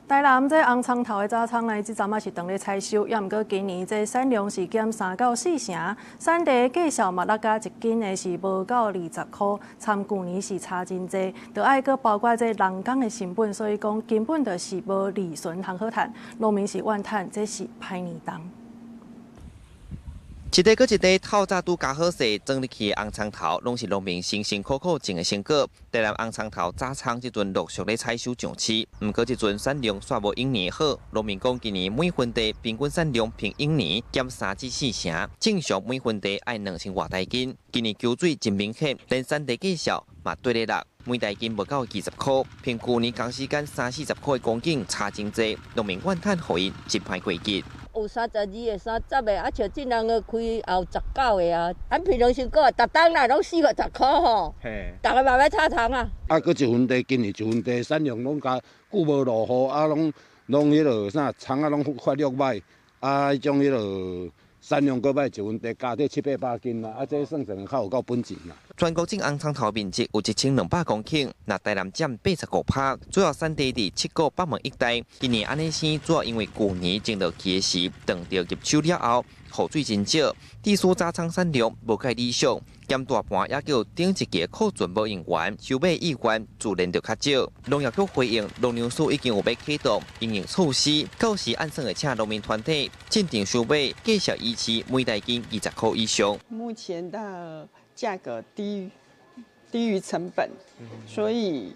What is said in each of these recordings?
台南这红葱头的早餐呢，即阵啊是当咧采收，也毋过今年这产量是减3到4成，产地价数嘛落甲一斤的是无到20块，参去年是差真济，就爱搁包括这人工的成本，所以讲根本就是无利润通好趁，农民是怨叹这是歹年冬。 一块搁一块透早拄加好势，装入去的红葱头，拢是农民辛辛苦苦种的成果。台南红葱头早仓即阵陆续咧采收上市，毋过即阵产量煞无永年好。农民讲今年每分地平均产量平永年减3至4成，正常每分地爱2000外台斤。今年求水真明显，连产地价数嘛对咧落，每台斤无到20块，平去年同时间30-40块的光景差真济。农民怨叹，互因真歹过日。 有32个、30个，啊，像这人个开后19个啊，咱平常时个，逐当啦拢4个10块吼，大家慢慢炒糖啊。啊，搁一分地，今年一分地产量拢加久无落雨，啊，拢迄落啥葱啊，拢发育歹，啊，迄种迄落产量搁歹，一分地加得700-800斤啦，啊，这算成较有够本钱啦。 全国种红葱头面积有1200公顷，那台南占85%，主要产地伫7个北门一带。今年安尼生主要因为去年种到期时，等到入手了后，雨水真少，地苏早仓产量无介理想，减大半也叫顶一期库存无用完，收买意愿自然就较少。农业局回应，农粮署已经有要启动营运措施，到时按算会请农民团体进定收买，计小依期每台斤20块以上。目前的 价格低于成本，所以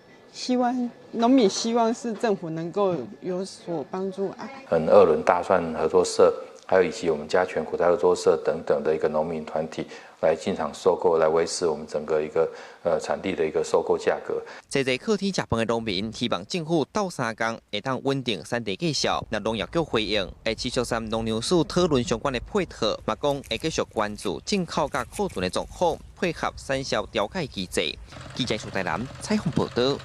农民希望是政府能够有所帮助啊。2轮大蒜合作社，还有以及我们嘉泉苦菜合作社等等的一个农民团体来进场收购，来维持我们整个一个产地的一个收购价格。侪靠天吃饭的农民希望政府斗3工会当稳定产地价数。那农业局回应，会持续三农粮署讨论相关的配套，嘛讲会继续关注进口甲库存的状况，配合产销调解机制。记者苏台南采访报道。